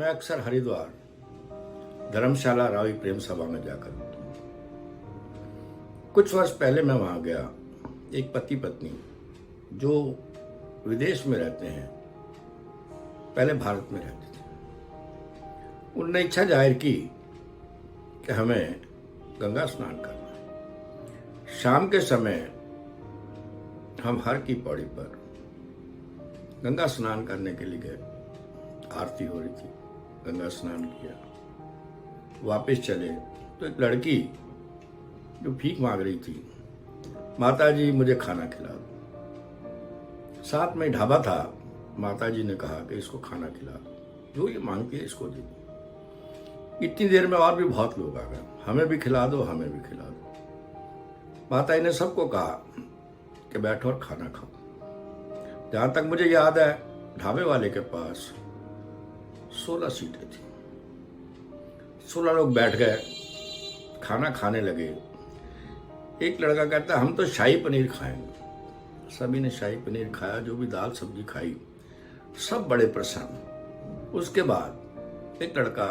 मैं अक्सर हरिद्वार धर्मशाला रावी प्रेम सभा में जाकर होता हूँ। कुछ वर्ष पहले मैं वहां गया। एक पति पत्नी जो विदेश में रहते हैं, पहले भारत में रहते थे, उनने इच्छा जाहिर की कि हमें गंगा स्नान करना है। शाम के समय हम हर की पौड़ी पर गंगा स्नान करने के लिए गए। आरती हो रही थी, गंगा स्नान किया, वापस चले तो एक लड़की जो भीख मांग रही थी, माता जी मुझे खाना खिला दो। साथ में ढाबा था, माता जी ने कहा कि इसको खाना खिला दो, जो ये मांगती है इसको दे दो। इतनी देर में और भी बहुत लोग आ गए, हमें भी खिला दो, हमें भी खिला दो। माता जी ने सबको कहा कि बैठो और खाना खाओ। जहां तक मुझे याद है, ढाबे वाले के पास 16 सीटें थी। 16 लोग बैठ गए, खाना खाने लगे। एक लड़का कहता है हम तो शाही पनीर खाएंगे। सभी ने शाही पनीर खाया, जो भी दाल सब्जी खाई, सब बड़े प्रसन्न। उसके बाद एक लड़का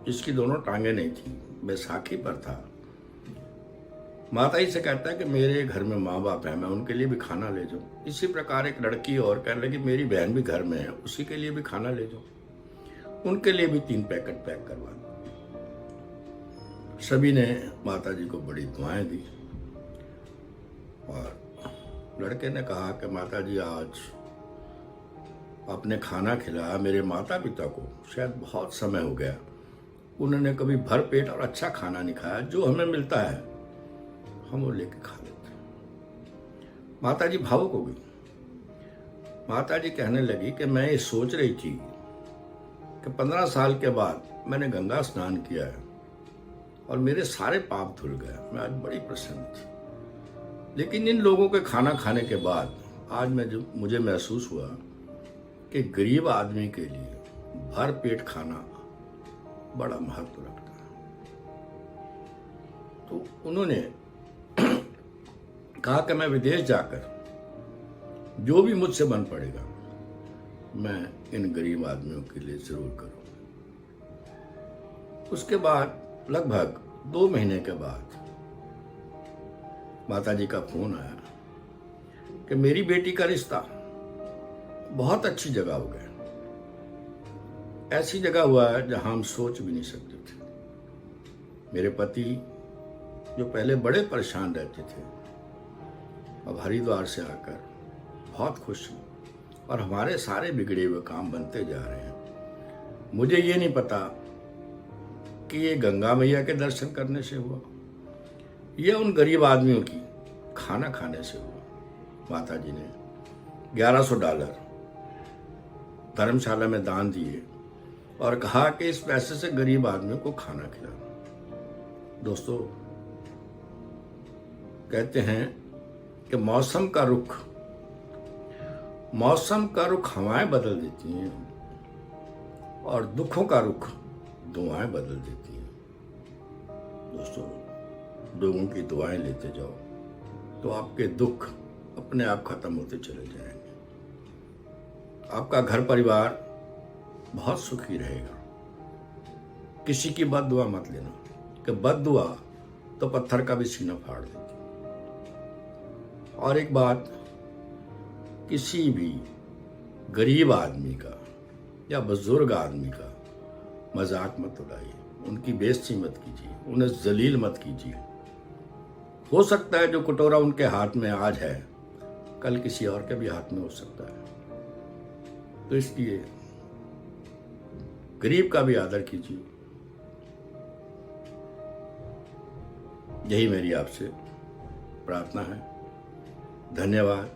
जिसकी दोनों टांगे नहीं थी, बैसाखी पर था, माता जी से कहता है कि मेरे घर में माँ बाप है, मैं उनके लिए भी खाना ले जाऊं। इसी प्रकार एक लड़की और कहने लगी मेरी बहन भी घर में है, उसी के लिए भी खाना ले जाऊं। उनके लिए भी 3 पैकेट पैक करवा दो। सभी ने माता जी को बड़ी दुआएं दी और लड़के ने कहा कि माता जी आज आपने खाना खिलाया मेरे माता पिता को, शायद बहुत समय हो गया, उन्होंने कभी भर पेट और अच्छा खाना नहीं खाया। जो हमें मिलता है हम वो लेके खा लेते हैं। माता जी भावुक हो गई। माता जी कहने लगी कि मैं ये सोच रही थी कि 15 साल के बाद मैंने गंगा स्नान किया है और मेरे सारे पाप धुल गए। मैं आज बड़ी प्रसन्न थी, लेकिन इन लोगों के खाना खाने के बाद आज मुझे महसूस हुआ कि गरीब आदमी के लिए भर पेट खाना बड़ा महत्व रखता है। तो उन्होंने कहा कि मैं विदेश जाकर जो भी मुझसे बन पड़ेगा मैं इन गरीब आदमियों के लिए जरूर करूंगा। उसके बाद लगभग 2 महीने के बाद माता जी का फोन आया कि मेरी बेटी का रिश्ता बहुत अच्छी जगह हो गया। ऐसी जगह हुआ है जहां हम सोच भी नहीं सकते थे। मेरे पति जो पहले बड़े परेशान रहते थे, अब हरिद्वार से आकर बहुत खुश हैं और हमारे सारे बिगड़े हुए काम बनते जा रहे हैं। मुझे ये नहीं पता कि ये गंगा मैया के दर्शन करने से हुआ, यह उन गरीब आदमियों की खाना खाने से हुआ। माता जी ने $1100 धर्मशाला में दान दिए और कहा कि इस पैसे से गरीब आदमियों को खाना खिलाना। दोस्तों, कहते हैं कि मौसम का रुख हवाएं बदल देती हैं और दुखों का रुख दुआएं बदल देती हैं। दोस्तों, लोगों की दुआएं लेते जाओ तो आपके दुख अपने आप खत्म होते चले जाएंगे। आपका घर परिवार बहुत सुखी रहेगा। किसी की बद दुआ मत लेना, कि बद दुआ तो पत्थर का भी सीना फाड़ देती। और एक बात, किसी भी गरीब आदमी का या बुजुर्ग आदमी का मजाक मत उड़ाइए, उनकी बेइज्जती मत कीजिए, उन्हें जलील मत कीजिए। हो सकता है जो कटोरा उनके हाथ में आज है, कल किसी और के भी हाथ में हो सकता है। तो इसलिए गरीब का भी आदर कीजिए। यही मेरी आपसे प्रार्थना है। धन्यवाद।